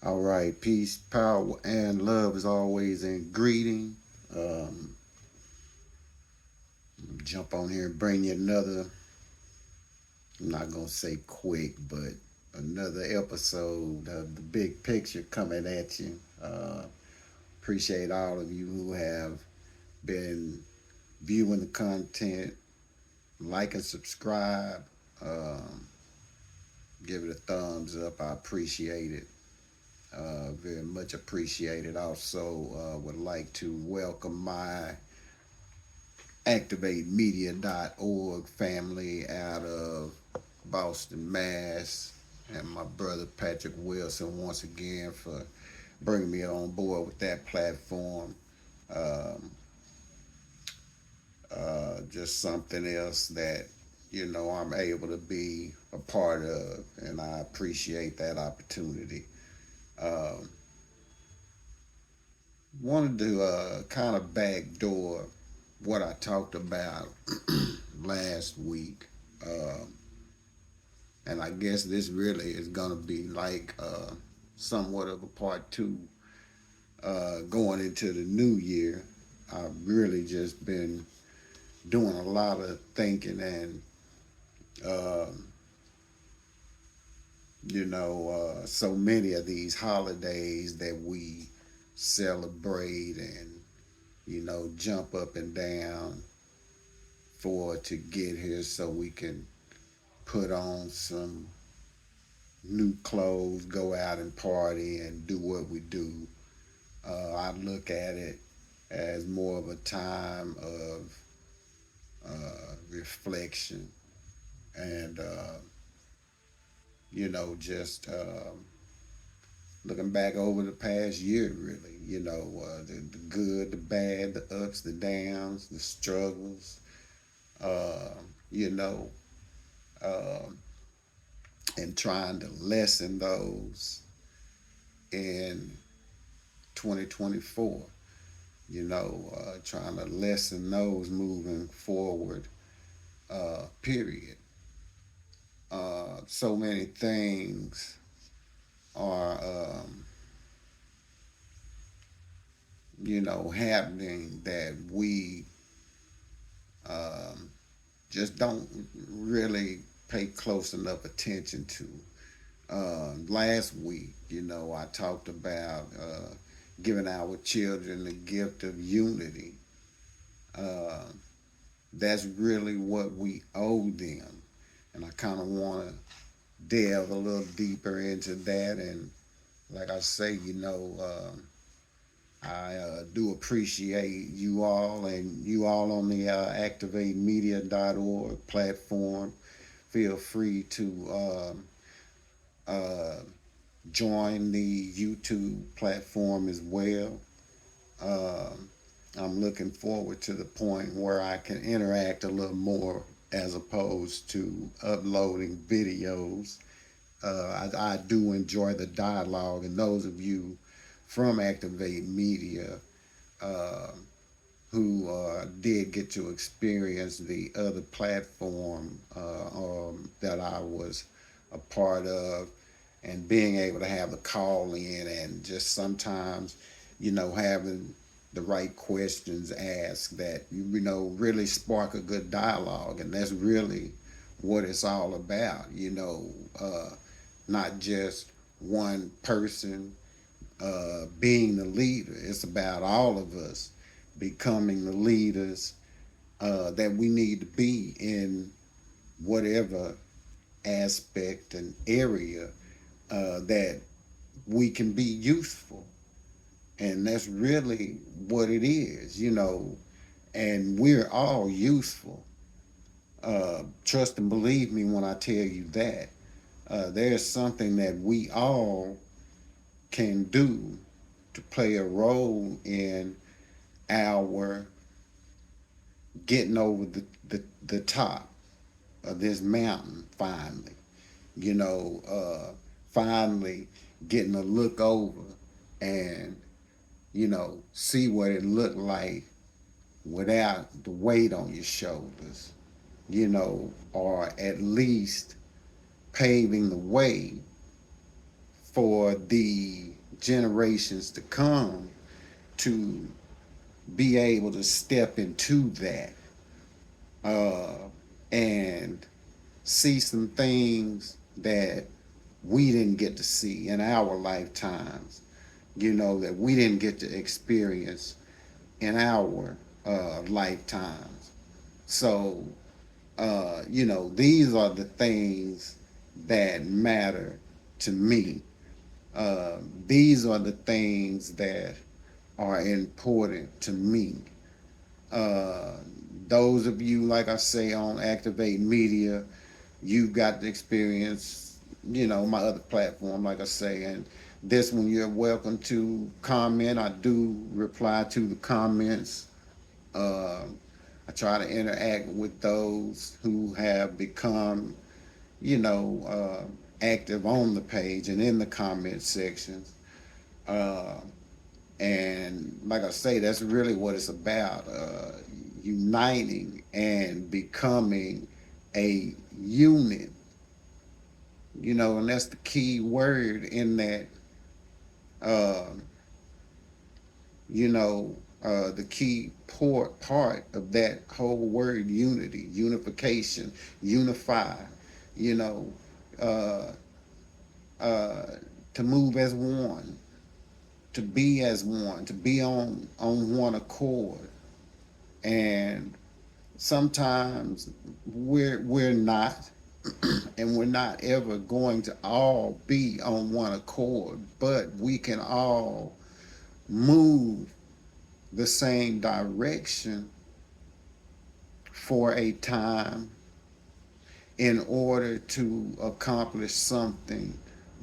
All right, peace, power, and love is always in greeting. Um, jump on here and bring you another, I'm not going to say quick, but another episode of the big picture coming at you. Appreciate all of you who have been viewing the content, like and subscribe, um, give it a thumbs up. I appreciate it. Very much appreciated. Also, would like to welcome my ActivateMedia.org family out of Boston, Mass, and my brother Patrick Wilson once again for bringing me on board with that platform. Um, just something else that I'm able to be a part of, and I appreciate that opportunity. Um, Wanted to kind of backdoor what I talked about last week. Um, and I guess this really is going to be like somewhat of a part two going into the new year. I've really just been doing a lot of thinking and, um, so many of these holidays that we celebrate and, jump up and down for to get here so we can put on some new clothes, go out and party and do what we do. I look at it as more of a time of reflection and, just looking back over the past year, really. The good, the bad, the ups, the downs, the struggles, uh, you know, uh, and trying to lessen those in 2024. Trying to lessen those moving forward, period. So many things are, happening that we um, just don't really pay close enough attention to. Last week, I talked about giving our children the gift of unity. Uh, that's really what we owe them. And I kind of want to delve a little deeper into that. And like I say, I do appreciate you all and you all on the activatemedia.org platform. Feel free to uh, join the YouTube platform as well. Um, I'm looking forward to the point where I can interact a little more as opposed to uploading videos. I do enjoy the dialogue, and those of you from Activate Media uh, who did get to experience the other platform that I was a part of, and being able to have the call in and just sometimes, having the right questions asked that, really spark a good dialogue. And that's really what it's all about, not just one person being the leader. It's about all of us becoming the leaders that we need to be in whatever aspect and area that we can be useful. And that's really what it is, and we're all useful. Trust and believe me when I tell you that. There's something that we all can do to play a role in our getting over the top of this mountain finally. Finally getting a look over and, see what it looked like without the weight on your shoulders, or at least paving the way for the generations to come to be able to step into that uh, and see some things that we didn't get to see in our lifetimes, that we didn't get to experience in our lifetimes. So, these are the things that matter to me. These are the things that are important to me. Uh, those of you, like I say, on Activate Media, you've got the experience, my other platform, like I say, and this one you're welcome to comment. I do reply to the comments. Uh, I try to interact with those who have become, active on the page and in the comment sections. Uh, and like I say, that's really what it's about, uniting and becoming a unit, and that's the key word in that, uh, the key part of that whole word unity, unification, unify, you know, uh, uh, to move as one, to be as one, to be on one accord. And sometimes we're not, and we're not ever going to all be on one accord, but we can all move the same direction for a time in order to accomplish something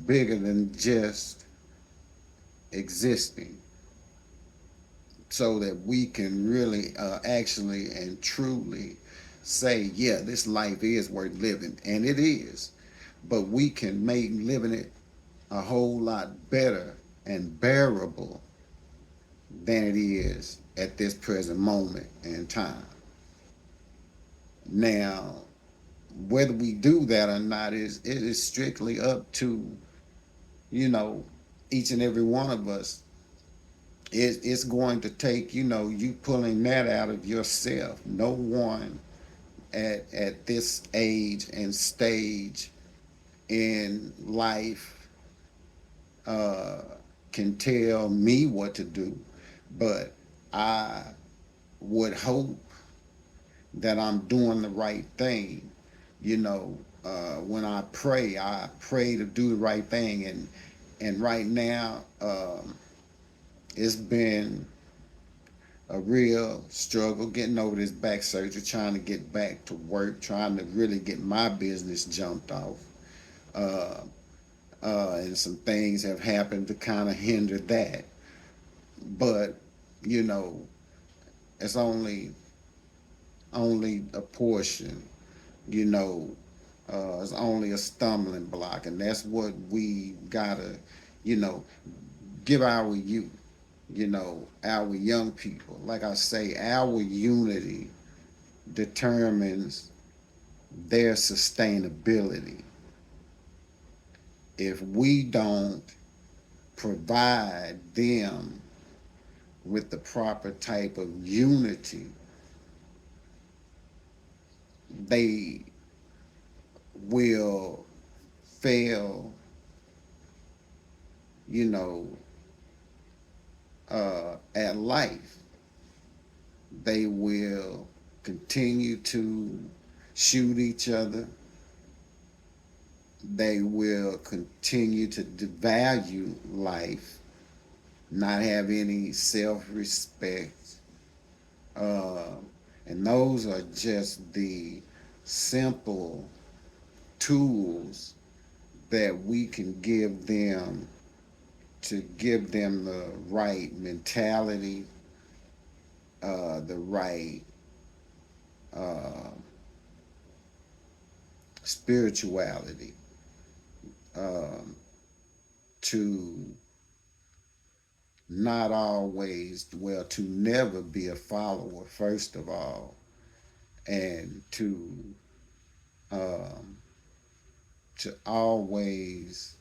bigger than just existing, so that we can really actually and truly say, yeah, this life is worth living, and it is, but we can make living it a whole lot better and bearable than it is at this present moment in time. Now, whether we do that or not is strictly up to, you know each and every one of us. It's going to take, you pulling that out of yourself. No one at this age and stage in life uh, can tell me what to do, but I would hope that I'm doing the right thing. When I pray to do the right thing, and right now, it's been a real struggle getting over this back surgery, trying to get back to work, trying to really get my business jumped off. Uh, and some things have happened to kind of hinder that. But, you know, it's only a portion, you know, it's only a stumbling block. And that's what we gotta, you know, give our youth, our young people. Like I say, our unity determines their sustainability. If we don't provide them with the proper type of unity, they will fail, you know, at life. They will continue to shoot each other. They will continue to devalue life, not have any self-respect. Uh, and those are just the simple tools that we can give them to give them the right mentality, the right uh, spirituality, um, to not always, well, to never be a follower, first of all, and um, to always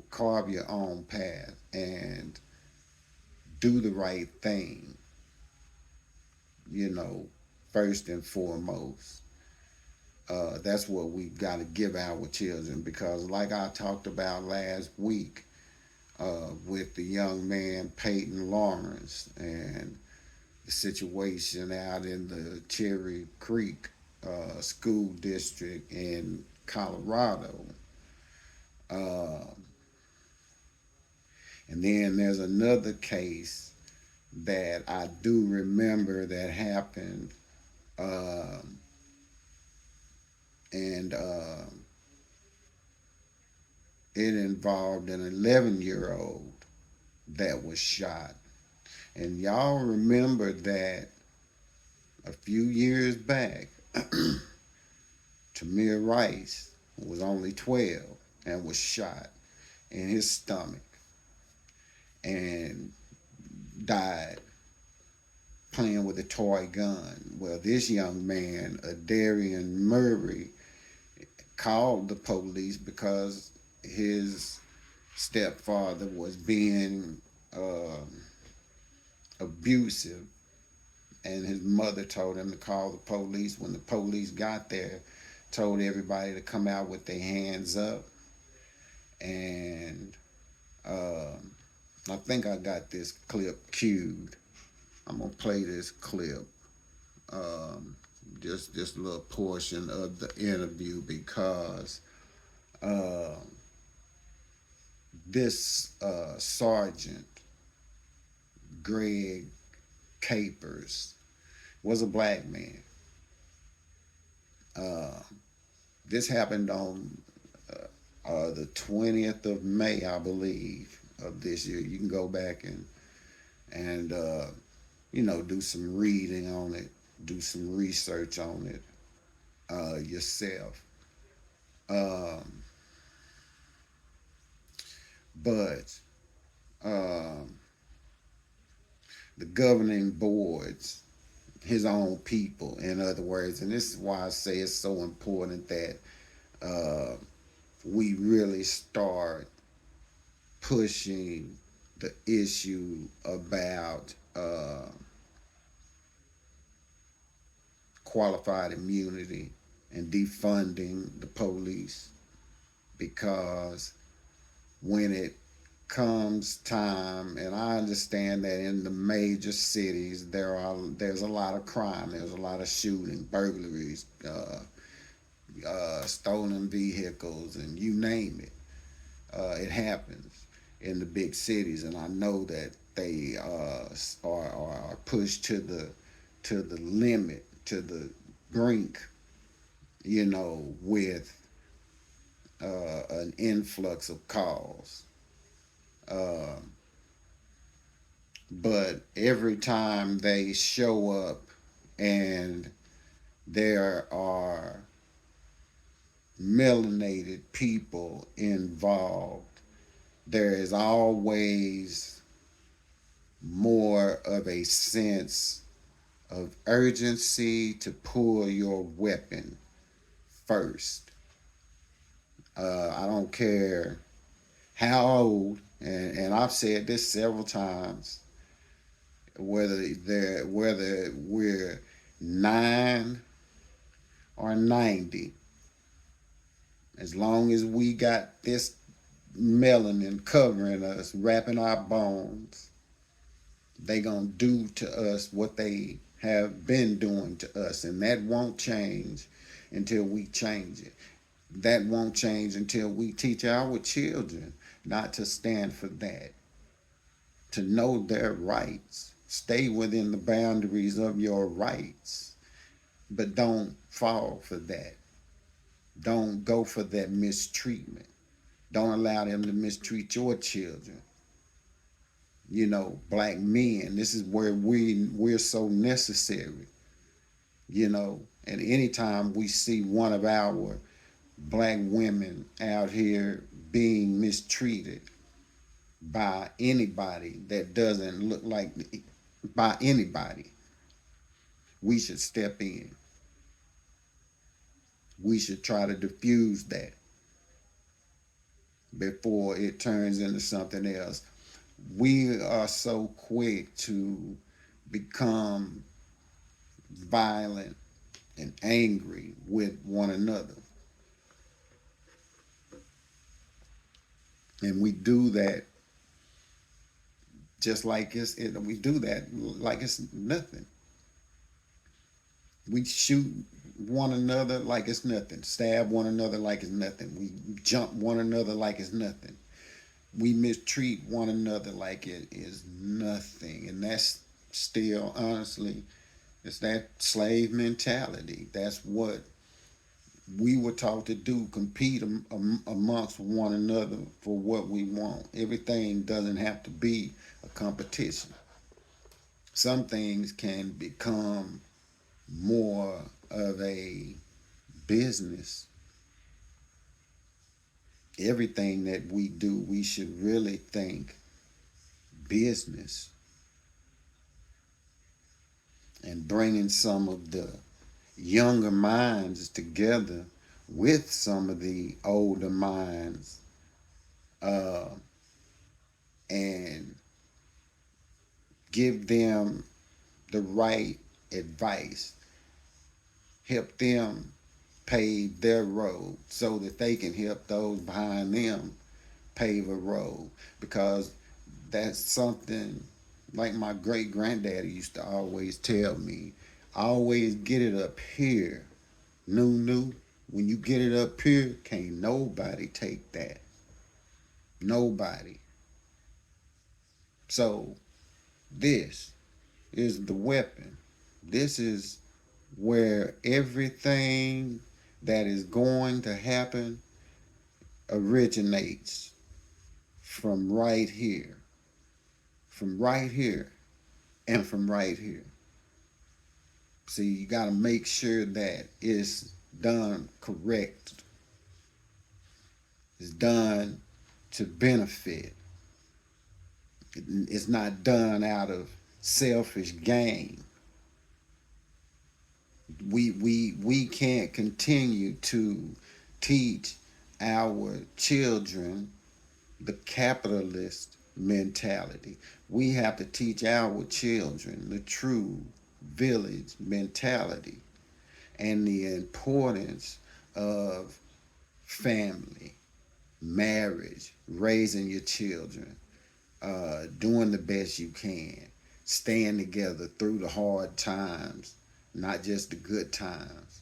carve your own path and do the right thing, you know, first and foremost. That's what we've got to give our children because, like I talked about last week with the young man Peyton Lawrence and the situation out in the Cherry Creek school district in Colorado. Uh, and then there's another case that I do remember that happened, um, and it involved an 11-year-old that was shot. And y'all remember that a few years back, Tamir Rice was only 12 and was shot in his stomach and died playing with a toy gun. Well, this young man, Aderrien Murray, called the police because his stepfather was being abusive, and his mother told him to call the police. When the police got there, told everybody to come out with their hands up, and I think I got this clip cued. I'm gonna play this clip, um, just this little portion of the interview because uh, this sergeant Greg Capers was a black man. Uh, this happened on the 20th of May, I believe, of this year. You can go back and do some reading on it, do some research on it yourself. Um, but um, the governing boards, his own people, in other words, and this is why I say it's so important that uh, we really start pushing the issue about qualified immunity and defunding the police, because when it comes time, and I understand that in the major cities there's a lot of crime, there's a lot of shooting, burglaries, stolen vehicles, and you name it. It happens in the big cities, and I know that they are pushed to the limit, to the brink, with an influx of calls. Uh, but every time they show up and there are melanated people involved, there is always more of a sense of urgency to pull your weapon first. I don't care how old, and I've said this several times, whether we're 9 or 90, as long as we got this melanin covering us, wrapping our bones, they gonna do to us what they have been doing to us, and that won't change until we change it. That won't change until we teach our children not to stand for that, to know their rights, stay within the boundaries of your rights, but don't fall for that. Don't go for that mistreatment. Don't allow them to mistreat your children. Black men, this is where we're so necessary. And anytime we see one of our black women out here being mistreated by anybody that doesn't look like, by anybody, we should step in. We should try to diffuse that. before it turns into something else. We are so quick to become violent and angry with one another. And we do that just like we do that like it's nothing. We shoot one another like it's nothing, stab one another like it's nothing. We jump one another like it's nothing. We mistreat one another like it is nothing. And that's still, honestly, it's that slave mentality. That's what we were taught to do, compete amongst one another for what we want. Everything doesn't have to be a competition. Some things can become more of a business. Everything that we do, we should really think business, and bringing some of the younger minds together with some of the older minds, uh, and give them the right advice, help them pave their road so that they can help those behind them pave a road. Because that's something like my great granddaddy used to always tell me, always get it up here. New. When you get it up here, can't nobody take that. Nobody. So this is the weapon. This is where everything that is going to happen originates from right here. From right here and from right here. See, you got to make sure that it's done correct. It's done to benefit. It's not done out of selfish gain. We can't continue to teach our children the capitalist mentality. We have to teach our children the true village mentality and the importance of family, marriage, raising your children, doing the best you can, staying together through the hard times, not just the good times.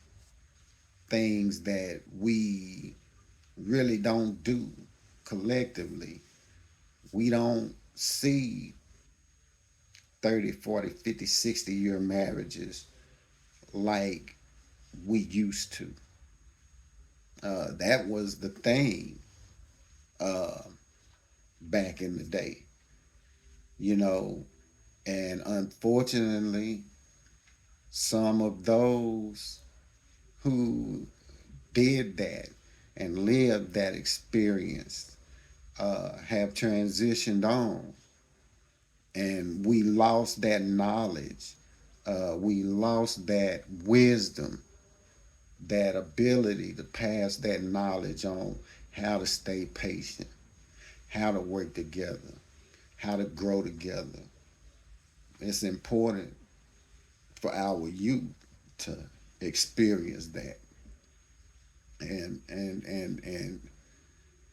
Things that we really don't do collectively. We don't see 30, 40, 50, 60-year marriages like we used to. That was the thing uh, back in the day, you know, and unfortunately, some of those who did that and lived that experience have transitioned on, and we lost that knowledge. We lost that wisdom, that ability to pass that knowledge on, how to stay patient, how to work together, how to grow together. It's important for our youth to experience that. And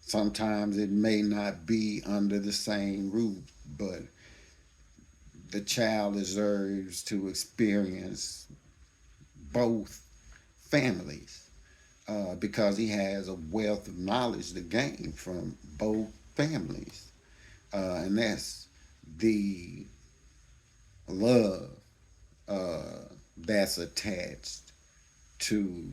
sometimes it may not be under the same roof, but the child deserves to experience both families, because he has a wealth of knowledge to gain from both families. And that's the love that's attached to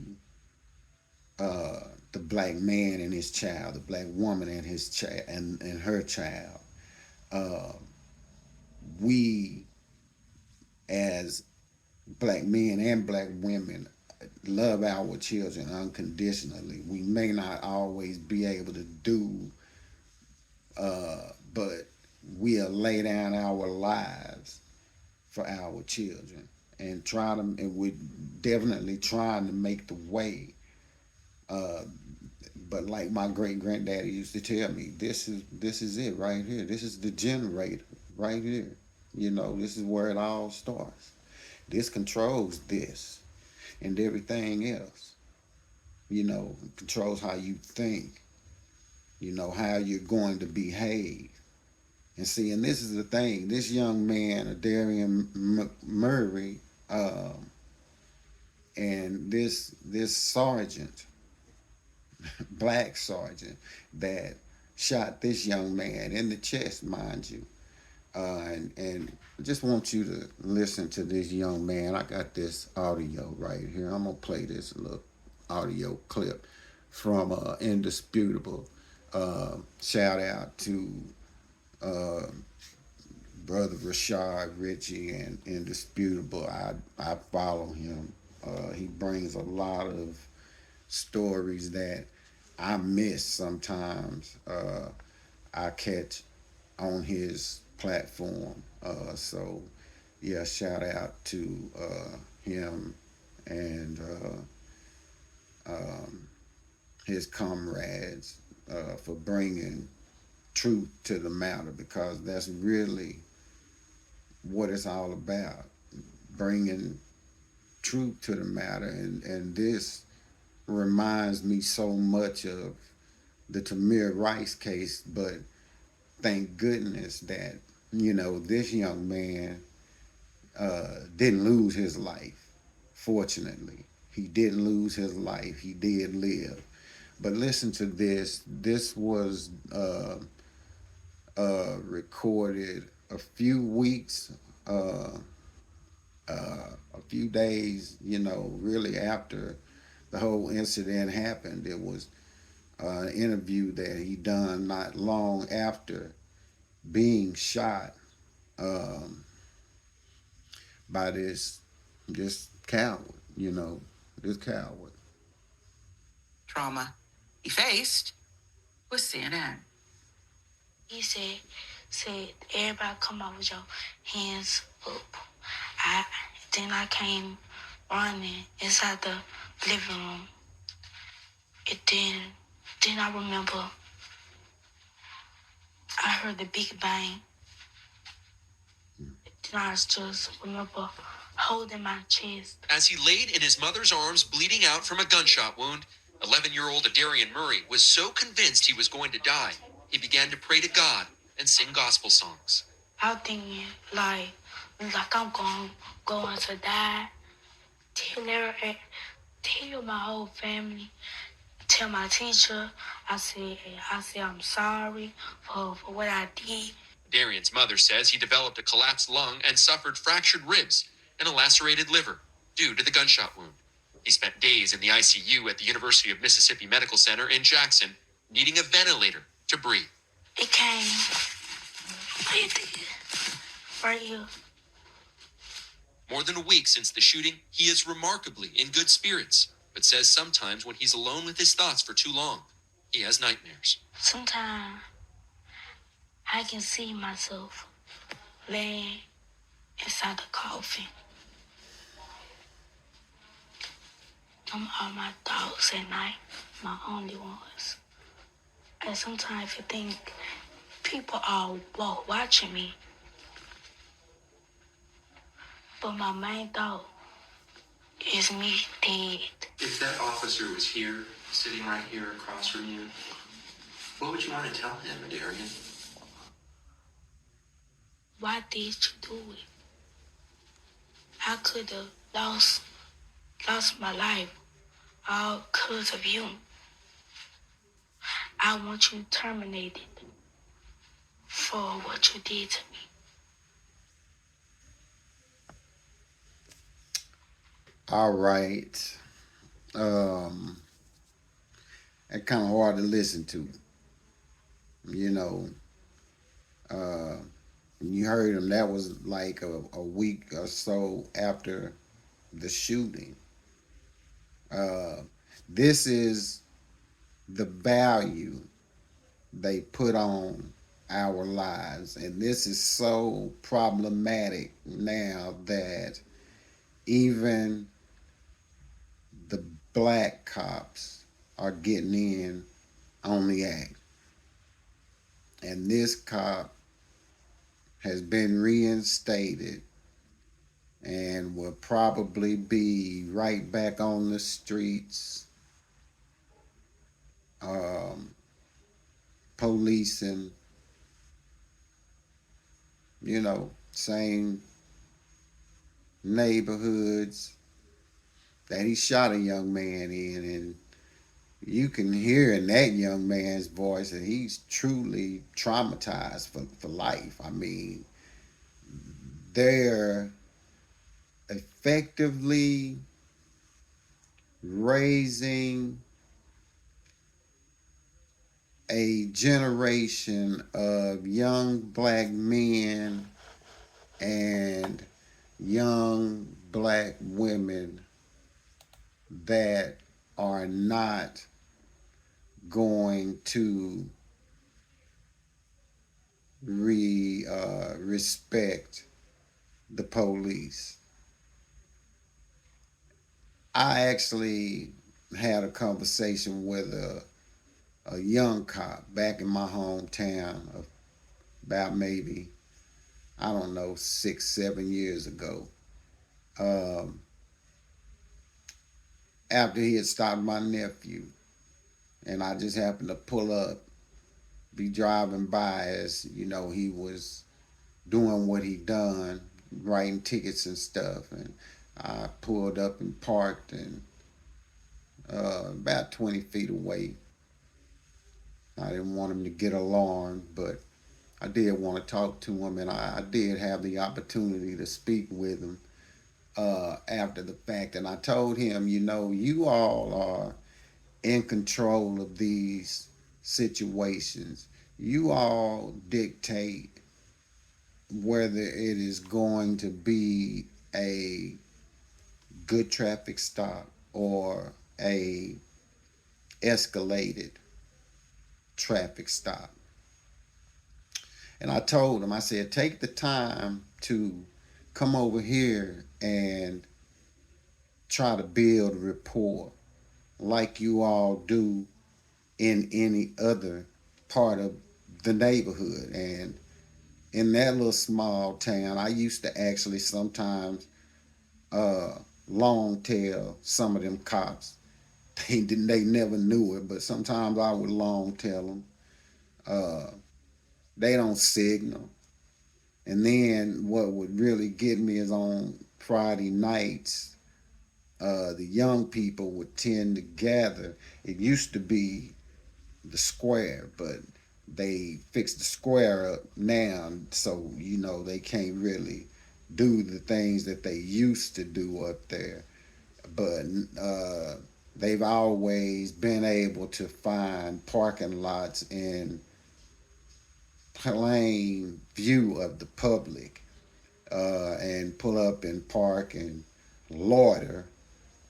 the black man and his child, the black woman and his child, and her child. Uh, we, as black men and black women, love our children unconditionally. We may not always be able to do, but we'll lay down our lives for our children and we're definitely trying to make the way uh, But like my great granddaddy used to tell me, this is it right here. This is the generator right here. This is where it all starts. This controls this and everything else. Controls how you think. How you're going to behave. And see, and this is the thing. This young man, Aderrien Murray, and this sergeant, black sergeant, that shot this young man in the chest, mind you. And I just want you to listen to this young man. I got this audio right here. I'm gonna play this little audio clip from Indisputable. Shout out to uh, brother Rashard Ritchie and Indisputable. I follow him. He brings a lot of stories that I miss sometimes. I catch on his platform. So yeah, shout out to him and um, his comrades for bringing truth to the matter, because that's really what it's all about, bringing truth to the matter. And this reminds me so much of the Tamir Rice case, but thank goodness that, this young man didn't lose his life. Fortunately, he didn't lose his life. He did live. But listen to this. This was recorded a few weeks, a few days, really after the whole incident happened. It was an interview that he done not long after being shot um, by this coward, this coward. Trauma he faced with CNN. He said, everybody come out with your hands up. Then I came running inside the living room. And then I remember I heard the big bang. Then I just remember holding my chest. As he laid in his mother's arms, bleeding out from a gunshot wound, 11-year-old Aderrien Murray was so convinced he was going to die, he began to pray to God and sing gospel songs. I was thinking, like I'm going to die. Tell my whole family. Tell my teacher. I say I'm sorry for what I did. Aderien's mother says he developed a collapsed lung and suffered fractured ribs and a lacerated liver due to the gunshot wound. He spent days in the ICU at the University of Mississippi Medical Center in Jackson, needing a ventilator to breathe. It came right here. More than a week since the shooting, he is remarkably in good spirits, but says sometimes when he's alone with his thoughts for too long, he has nightmares. Sometimes I can see myself laying inside the coffin. Them are my thoughts at night, my only ones. And sometimes I think people are watching me. But my main thought is me dead. If that officer was here, sitting right here across from you, what would you want to tell him, Aderrien? Why did you do it? I could have lost my life all because of you. I want you terminated for what you did to me. All right. It's kind of hard to listen to. You heard him. That was like a week or so after the shooting. This is the value they put on our lives. And this is so problematic now that even the black cops are getting in on the act. And this cop has been reinstated and will probably be right back on the streets, um, policing, same neighborhoods that he shot a young man in. And you can hear in that young man's voice that he's truly traumatized for life. I mean, they're effectively raising a generation of young black men and young black women that are not going to respect the police. I actually had a conversation with a young cop back in my hometown of about maybe, I don't know, 6, 7 years ago. Um, After he had stopped my nephew, and I just happened to pull up, be driving by as he was doing what he done, writing tickets and stuff, and I pulled up and parked and about 20 feet away. I didn't want him to get alarmed, but I did want to talk to him, and I did have the opportunity to speak with him after the fact. And I told him, you all are in control of these situations. You all dictate whether it is going to be a good traffic stop or a escalated traffic stop. And I told him, I said, take the time to come over here and try to build rapport like you all do in any other part of the neighborhood. And in that little small town, I used to actually sometimes long tail some of them cops. They never knew it, but sometimes I would long tell them. They don't signal. And then what would really get me is on Friday nights, the young people would tend to gather. It used to be the square, but they fixed the square up now, so they can't really do the things that they used to do up there. But they've always been able to find parking lots in plain view of the public, and pull up and park and loiter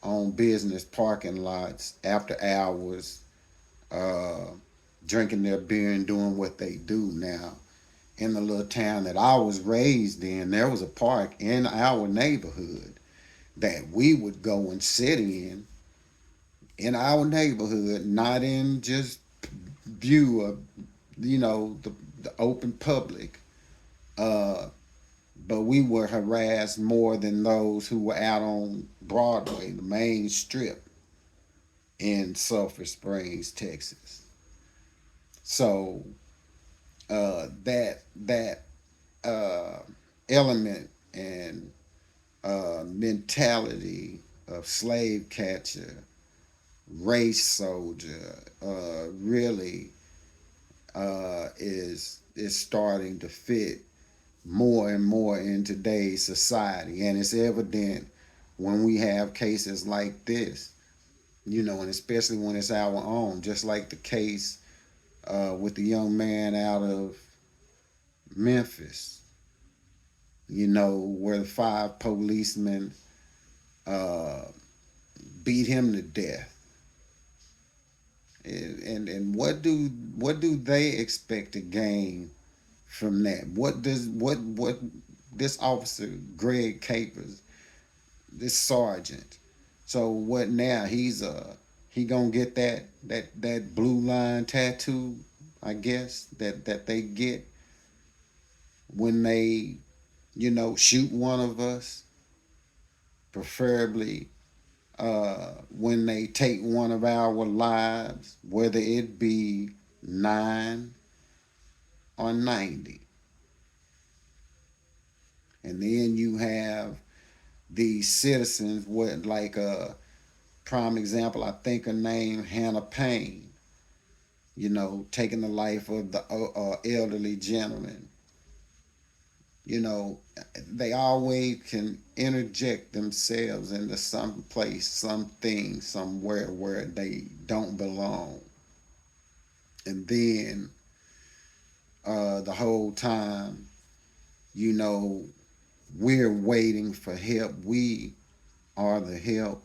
on business parking lots after hours, uh, drinking their beer and doing what they do. Now, in the little town that I was raised in, there was a park in our neighborhood that we would go and sit in our neighborhood, not in just view of the open public. Uh, but we were harassed more than those who were out on Broadway, the main strip in Sulphur Springs, Texas. So that uh, element and mentality of slave catcher, race soldier, really is starting to fit more and more in today's society. And it's evident when we have cases like this, and especially when it's our own, just like the case with the young man out of Memphis, where the 5 policemen uh, beat him to death. And what do they expect to gain from that? What this officer Greg Capers, this sergeant? So what now? He's a he gonna get that blue line tattoo, I guess, that they get when they, shoot one of us, preferably when they take one of our lives, whether it be 9 or 90. And then you have these citizens, what, like a prime example, I think her name Hannah Payne, taking the life of the elderly gentleman. They always can interject themselves into some place, something, somewhere where they don't belong. And then the whole time, you know, we're waiting for help. We are the help.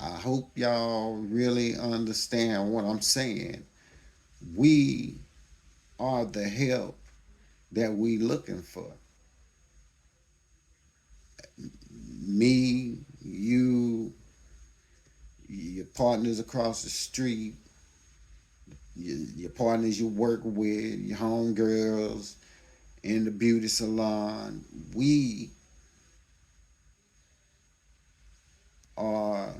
I hope y'all really understand what I'm saying. We are the help that we looking for. Me, you, your partners across the street, your partners you work with, your homegirls in the beauty salon. We are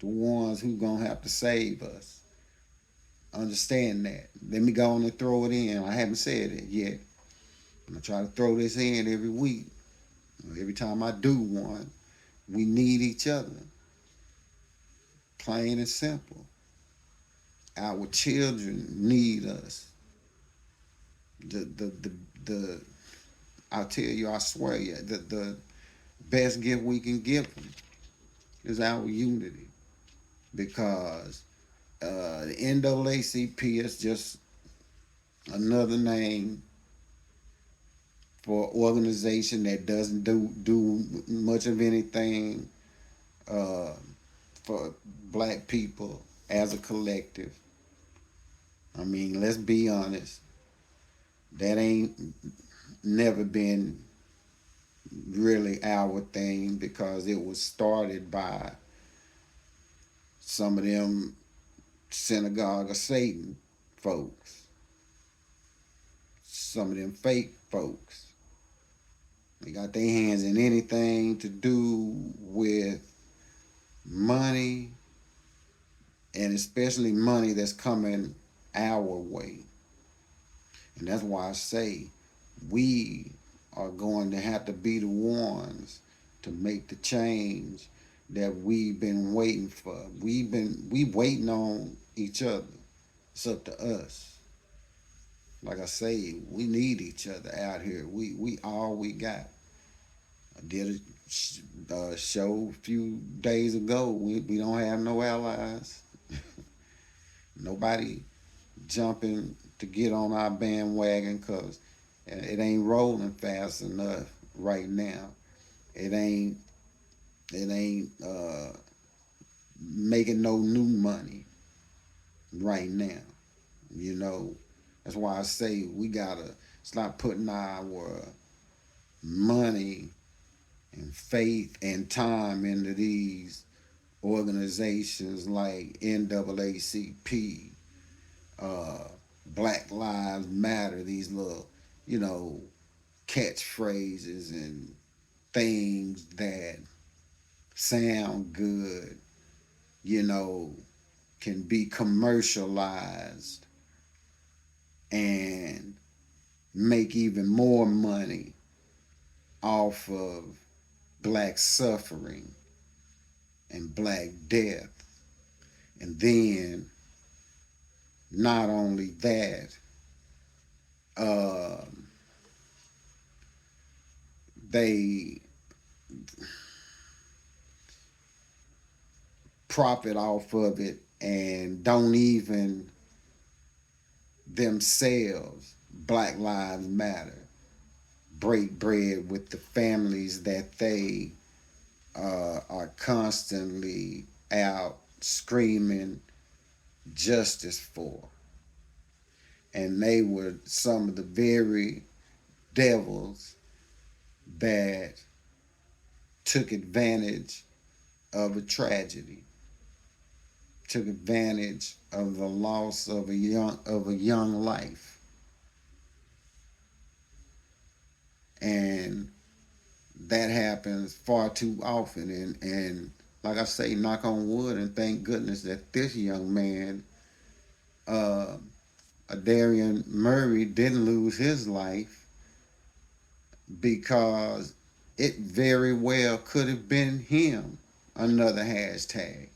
the ones who gonna have to save us. Understand that. Let me go on and throw it in. I haven't said it yet. I'm gonna try to throw this in every week. Every time I do one, we need each other. Plain and simple. Our children need us. The I'll tell you, I swear you, the best gift we can give them is our unity. Because the NAACP is just another name for an organization that doesn't do much of anything uh, for black people as a collective. I mean, let's be honest. That ain't never been really our thing because it was started by some of them synagogue of Satan folks, some of them fake folks. They got their hands in anything to do with money, and especially money that's coming our way. And that's why I say we are going to have to be the ones to make the change that we've been waiting for. We waiting on each other. It's up to us. Like I say, we need each other out here. We all we got. I did a show a few days ago. We don't have no allies. Nobody jumping to get on our bandwagon because it ain't rolling fast enough right now. It ain't making no new money right now. That's why I say we gotta stop putting our money and faith and time into these organizations like NAACP, Black Lives Matter, these little, catchphrases and things that sound good, can be commercialized and make even more money off of black suffering and black death. And then, not only that, they profit off of it and don't even themselves, Black Lives Matter, break bread with the families that they are constantly out screaming justice for. And they were some of the very devils that took advantage of a tragedy, took advantage of the loss of a young life, and that happens far too often. And like I say, knock on wood, and thank goodness that this young man, uh, Aderrien Murray, didn't lose his life, because it very well could have been him. Another hashtag.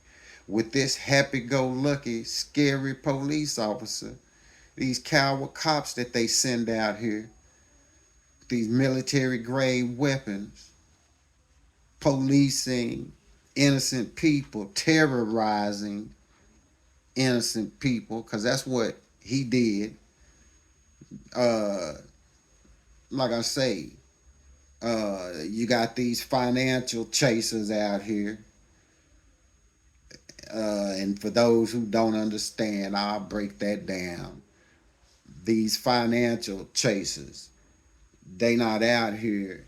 With this happy-go-lucky, scary police officer, these coward cops that they send out here, these military-grade weapons, policing innocent people, terrorizing innocent people, because that's what he did. Uh, like I say, you got these financial chasers out here. And for those who don't understand, I'll break that down. These financial chasers, they not out here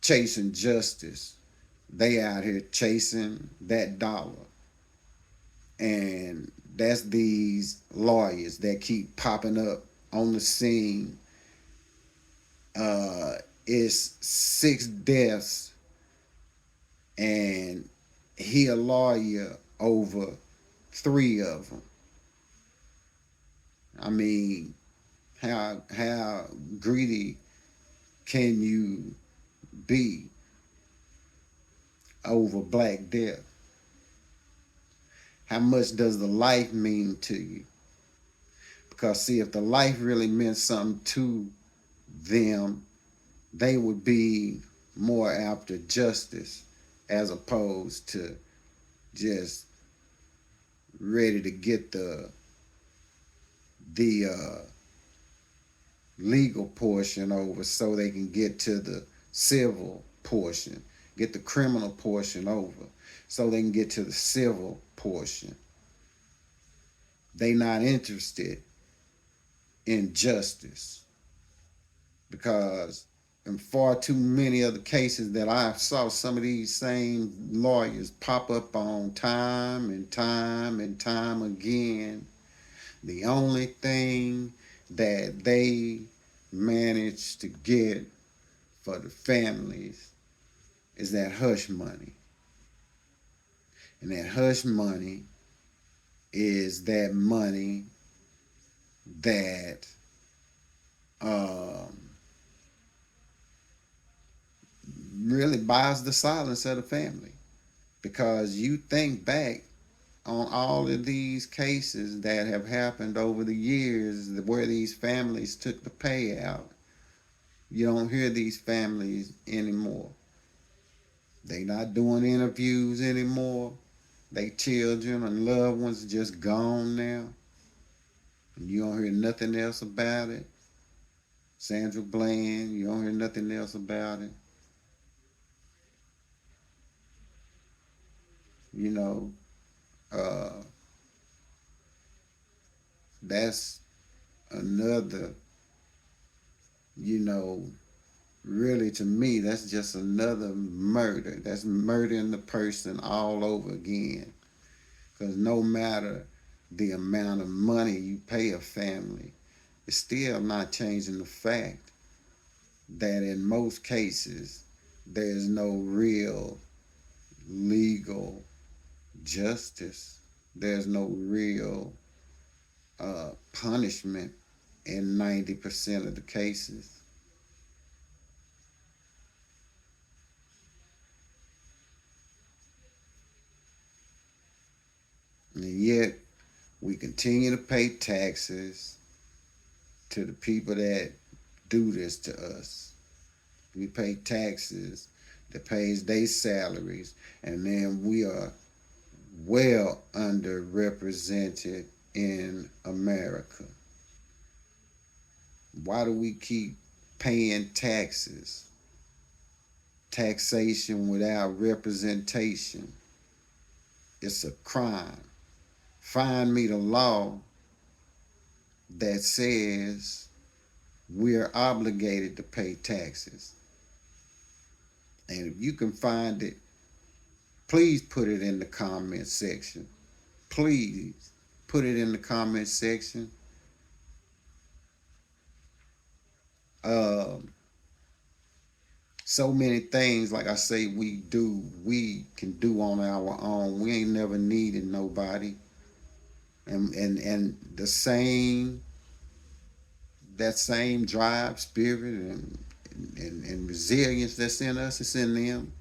chasing justice. They out here chasing that dollar. And that's these lawyers that keep popping up on the scene. It's 6 deaths, and he a lawyer over 3 of them. I mean, how greedy can you be over Black Death? How much does the life mean to you? Because see, if the life really meant something to them, they would be more after justice, as opposed to just ready to get the legal portion over, so they can get to the civil portion, get the criminal portion over, so they can get to the civil portion. They not interested in justice, because in far too many other cases that I saw, some of these same lawyers pop up on time and time and time again. The only thing that they manage to get for the families is that hush money. And that hush money is that money that really buys the silence of the family. Because you think back on all of these cases that have happened over the years where these families took the payout, you don't hear these families anymore. They not doing interviews anymore. They children and loved ones just gone now. And you don't hear nothing else about it. Sandra Bland, you don't hear nothing else about it. You know, uh, that's another, you know, really to me, that's just another murder. That's murdering the person all over again. Because no matter the amount of money you pay a family, it's still not changing the fact that in most cases, there's no real legal justice. There's no real punishment in 90% of the cases. And yet, we continue to pay taxes to the people that do this to us. We pay taxes that pays their salaries, and then we are well underrepresented in America. Why do we keep paying taxes? Taxation without representation. It's a crime. Find me the law that says we're obligated to pay taxes. And if you can find it, Please put it in the comment section. Please put it in the comment section. Um, so many things, like I say, we can do on our own. We ain't never needed nobody. And the same, that same drive, spirit, and resilience that's in us, it's in them.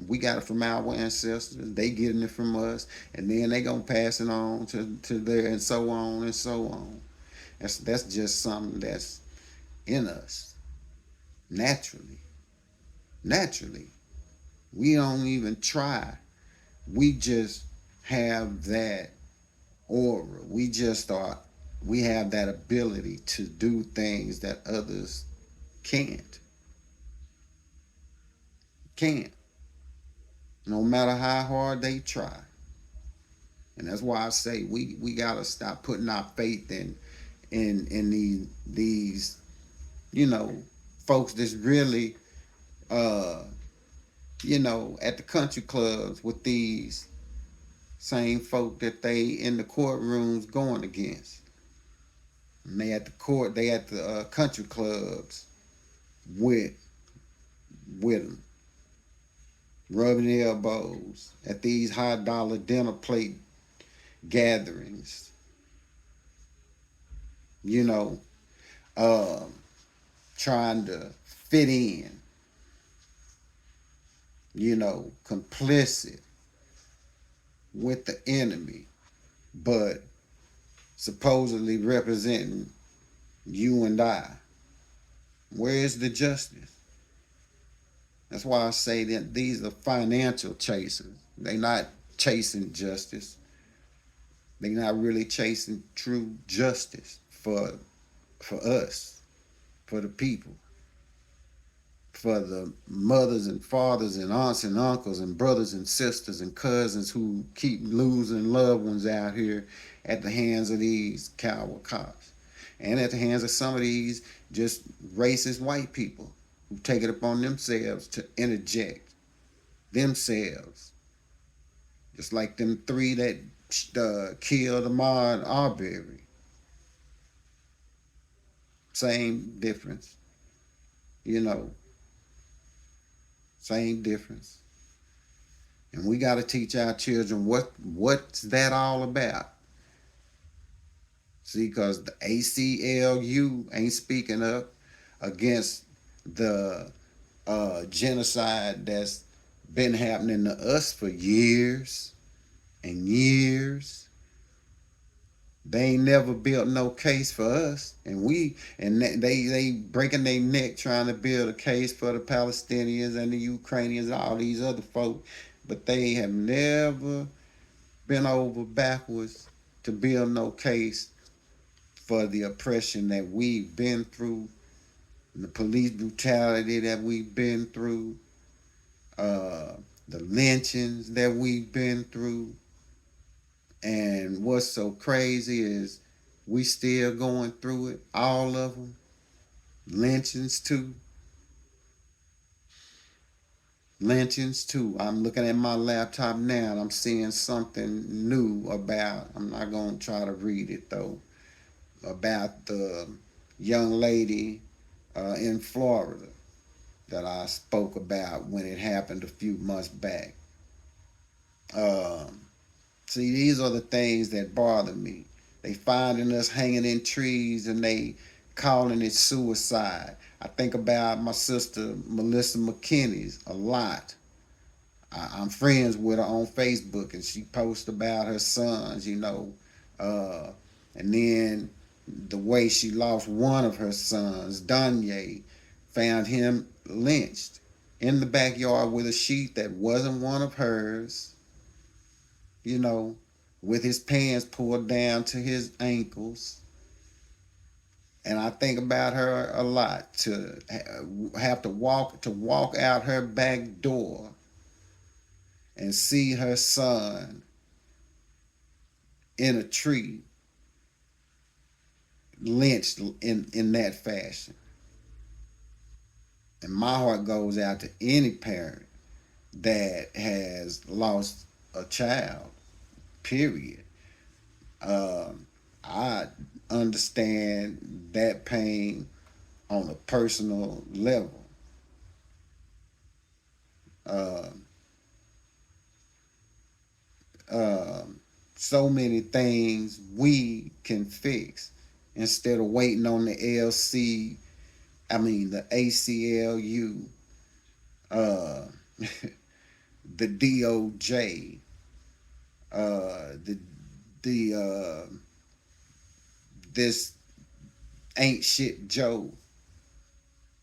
We got it from our ancestors. They getting it from us, and then they gonna pass it on to their, and so on and so on. That's just something that's in us naturally. Naturally, we don't even try. We just have that aura. We just are. We have that ability to do things that others can't. Can't. No matter how hard they try. And that's why I say we gotta stop putting our faith in these folks that's really at the country clubs with these same folk that they in the courtrooms going against. And they at the court, they at the country clubs with them, rubbing elbows at these high dollar dinner plate gatherings. You know, um, trying to fit in. Complicit with the enemy, but supposedly representing you and I. Where is the justice? That's why I say that these are financial chasers. They're not chasing justice. They're not really chasing true justice for us, for the people, for the mothers and fathers and aunts and uncles and brothers and sisters and cousins who keep losing loved ones out here at the hands of these coward cops, and at the hands of some of these just racist white people who take it upon themselves to interject themselves, just like them three that killed Ahmaud Arbery. Same difference, you know, same difference. And we got to teach our children what's that all about. See, because the ACLU ain't speaking up against the genocide that's been happening to us for years and years. They ain't never built no case for us, and they breaking their neck trying to build a case for the Palestinians and the Ukrainians and all these other folk, but they have never been over backwards to build no case for the oppression that we've been through, the police brutality that we've been through, the lynchings that we've been through. And what's so crazy is we still going through it, all of them. Lynchings too. Lynchings too. I'm looking at my laptop now and I'm seeing something new about, I'm not going to try to read it though, about the young lady in Florida that I spoke about when it happened a few months back. See, these are the things that bother me. They finding us hanging in trees and they calling it suicide. I think about my sister Melissa McKinney's a lot. I'm friends with her on Facebook, and she posts about her sons, and then the way she lost one of her sons, Danye, found him lynched in the backyard with a sheet that wasn't one of hers, with his pants pulled down to his ankles. And I think about her a lot, to have to walk out her back door and see her son in a tree lynched in that fashion. And my heart goes out to any parent that has lost a child, period. I understand that pain on a personal level. Uh, so many things we can fix instead of waiting on the LC, I mean, the ACLU, uh, the DOJ, the this ain't shit Joe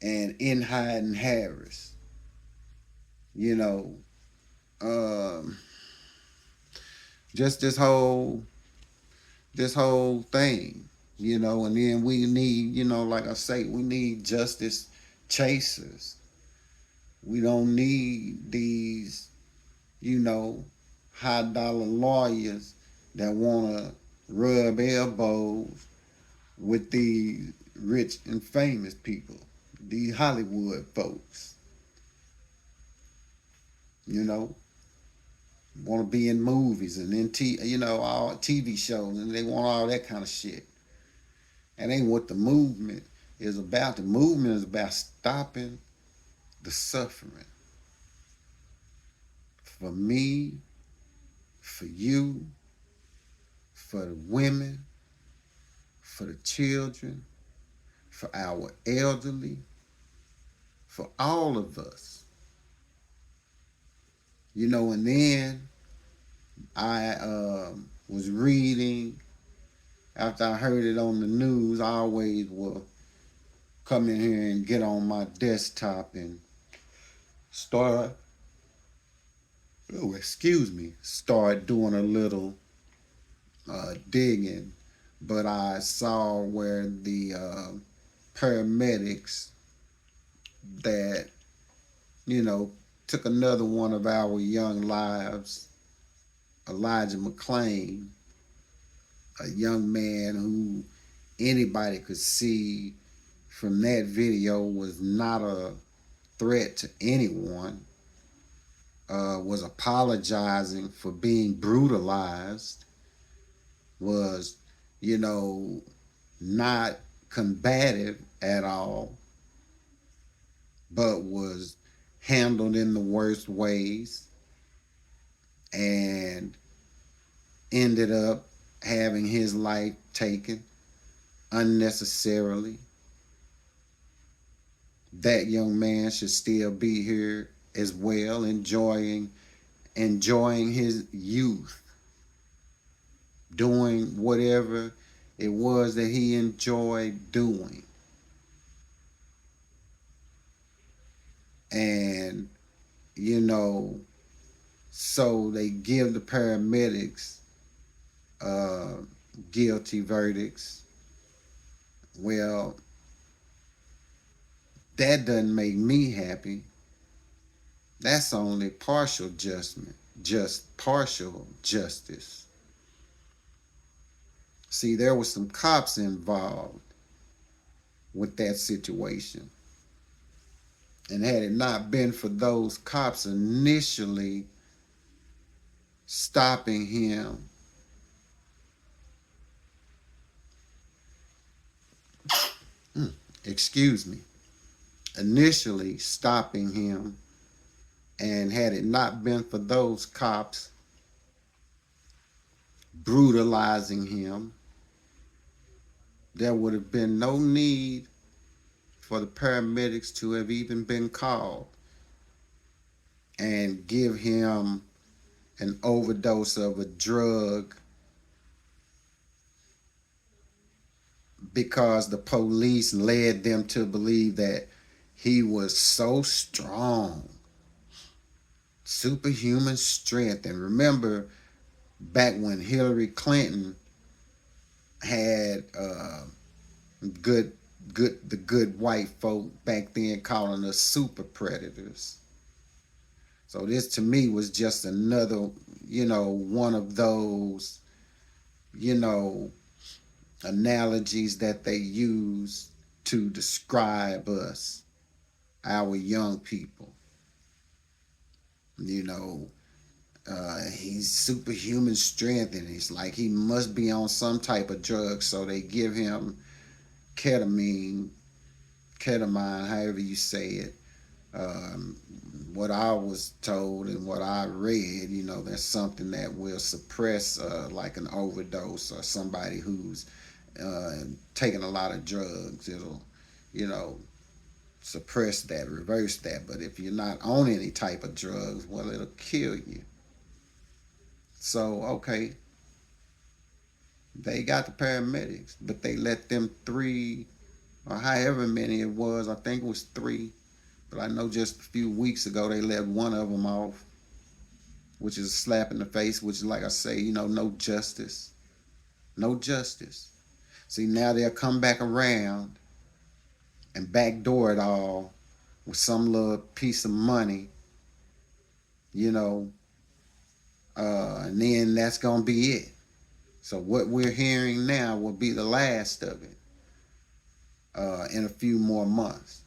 and Enhide Harris. You know, um, just this whole thing. And then we need, like I say, we need justice chasers. We don't need these, you know, high dollar lawyers that want to rub elbows with these rich and famous people, these Hollywood folks, you know, want to be in movies and in all TV shows, and they want all that kind of shit. That ain't what the movement is about. The movement is about stopping the suffering for me, for you, for the women, for the children, for our elderly, for all of us. And then I was reading after I heard it on the news. I always will come in here and get on my desktop and start, start doing a little digging. But I saw where the paramedics that, took another one of our young lives, Elijah McClain, a young man who anybody could see from that video was not a threat to anyone, was apologizing for being brutalized, was, you know, not combative at all, but was handled in the worst ways and ended up having his life taken unnecessarily. That young man should still be here as well, enjoying his youth, doing whatever it was that he enjoyed doing. And, so they give the paramedics uh, guilty verdicts. Well, that doesn't make me happy. That's only partial judgment, just partial justice. See, there were some cops involved with that situation. And had it not been for those cops initially stopping him, excuse me, initially stopping him, and had it not been for those cops brutalizing him, there would have been no need for the paramedics to have even been called and give him an overdose of a drug because the police led them to believe that he was so strong, superhuman strength. And remember, back when Hillary Clinton had the good white folk back then calling us super predators. So this to me was just another, one of those, analogies that they use to describe us, our young people. You know, he's superhuman strength, and he's like he must be on some type of drug, so they give him ketamine, ketamine, however you say it. Um, what I was told and what I read, that's something that will suppress like an overdose or somebody who's uh, taking a lot of drugs. It'll, you know, suppress that, reverse that. But if you're not on any type of drugs, well, it'll kill you. So, okay, they got the paramedics, but they let them three or however many it was, I think it was three, but I know just a few weeks ago they let one of them off, which is a slap in the face, which is like I say, no justice. No justice. See, now they'll come back around and backdoor it all with some little piece of money, you know, and then that's going to be it. So what we're hearing now will be the last of it in a few more months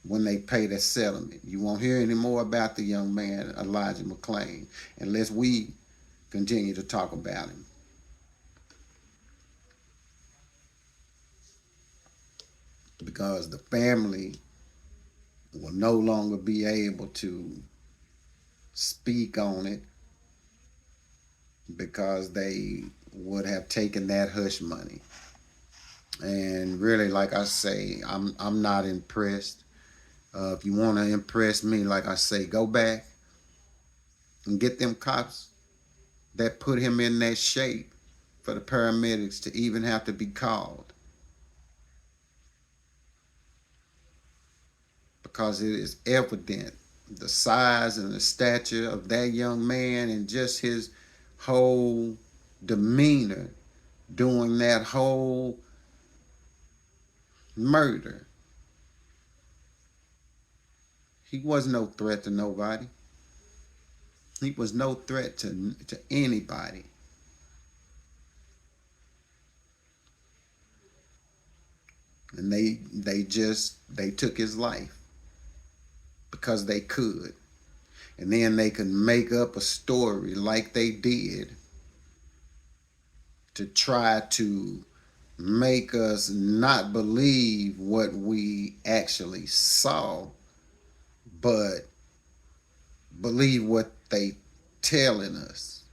when they pay that settlement. You won't hear any more about the young man, Elijah McClain, unless we continue to talk about him. Because the family will no longer be able to speak on it because they would have taken that hush money. And really, like I say, I'm not impressed. If you want to impress me, like I say, go back and get them cops that put him in that shape for the paramedics to even have to be called. Because it is evident the size and the stature of that young man and just his whole demeanor during that whole murder. He was no threat to nobody. He was no threat to anybody. And they took his life because they could. And then they could make up a story like they did to try to make us not believe what we actually saw, but believe what they telling us.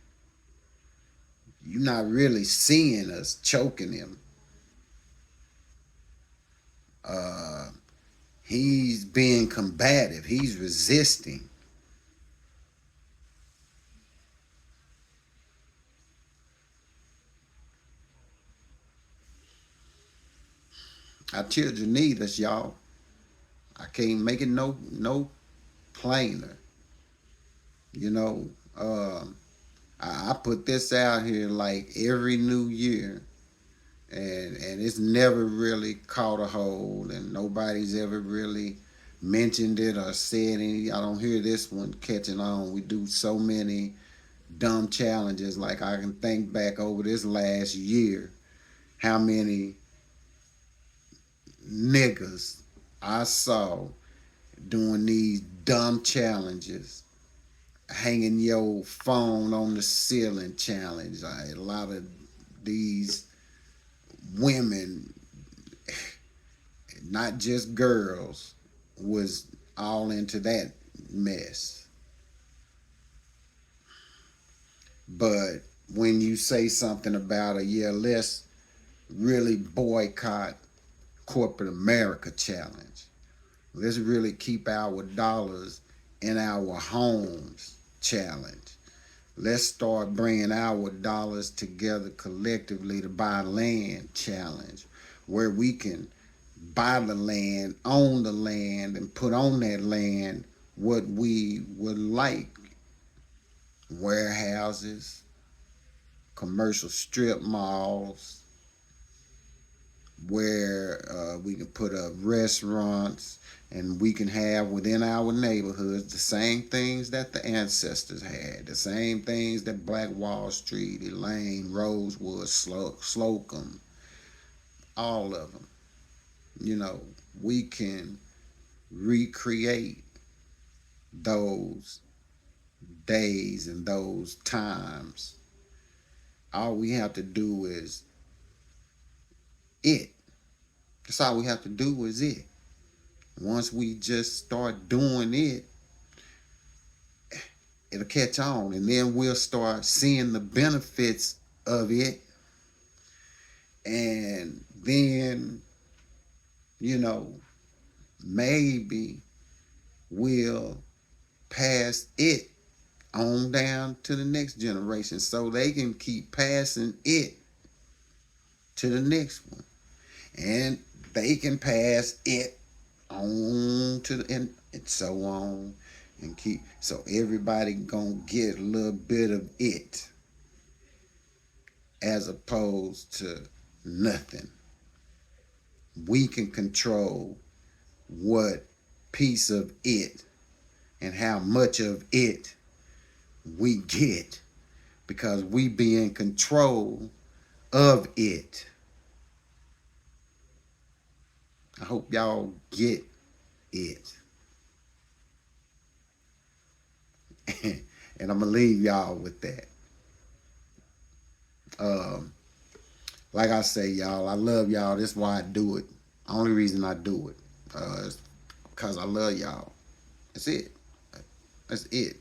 You're not really seeing us choking him. Uh, he's being combative. He's resisting. Our children need us, y'all. I can't make it no plainer. You know, I put this out here like every new year, and it's never really caught a hold, and nobody's ever really mentioned it or said any. I don't hear this one catching on. We do so many dumb challenges. Like I can think back over this last year, how many niggas I saw doing these dumb challenges, hanging your phone on the ceiling challenge. A lot of these women, not just girls, was all into that mess. But when you say something about let's really boycott corporate America challenge. Let's really keep our dollars in our homes challenge. Let's start bringing our dollars together collectively to buy land challenge, where we can buy the land, own the land, and put on that land what we would like. Warehouses, commercial strip malls, where we can put up restaurants, and we can have within our neighborhoods the same things that the ancestors had, the same things that Black Wall Street, Elaine, Rosewood, Slocum, all of them. We can recreate those days and those times, all we have to do is it. That's all we have to do is it. Once we just start doing it, it'll catch on, and then we'll start seeing the benefits of it. And then, you know, maybe we'll pass it on down to the next generation so they can keep passing it to the next one. And they can pass it on to the, and so on, and keep, so everybody gonna get a little bit of it as opposed to nothing. We can control what piece of it and how much of it we get because we be in control of it. I hope y'all get it. And I'm gonna leave y'all with that. Like I say, y'all, I love y'all. That's why I do it. Only reason I do it is because I love y'all. That's it. That's it.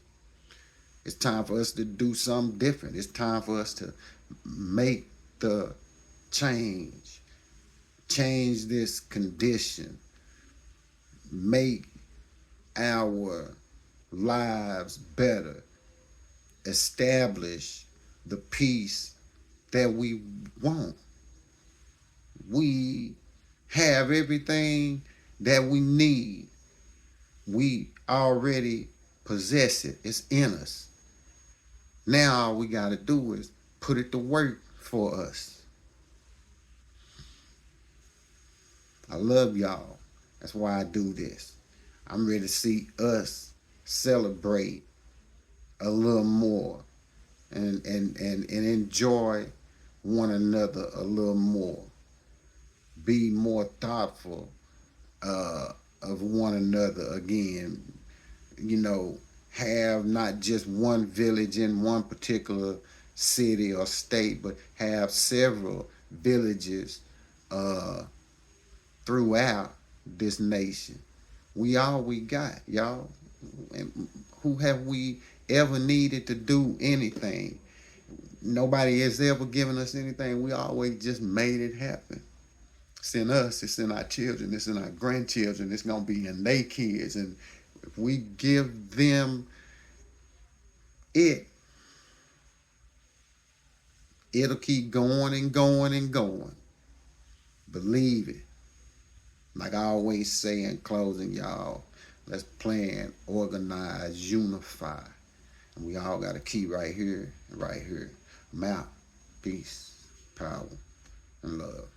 It's time for us to do something different. It's time for us to make the change. Change this condition. Make our lives better. Establish the peace that we want. We have everything that we need. We already possess it. It's in us. Now all we got to do is put it to work for us. I love y'all. That's why I do this. I'm ready to see us celebrate a little more and enjoy one another a little more. Be more thoughtful of one another again. You know, have not just one village in one particular city or state, but have several villages throughout this nation. We all we got, y'all. And who have we ever needed to do anything? Nobody has ever given us anything. We always just made it happen. It's in us, it's in our children, it's in our grandchildren, it's going to be in their kids. And if we give them it, it'll keep going and going and going. Believe it. Like I always say in closing, y'all, let's plan, organize, unify. And we all got a key right here and right here. I'm out. Peace, power, and love.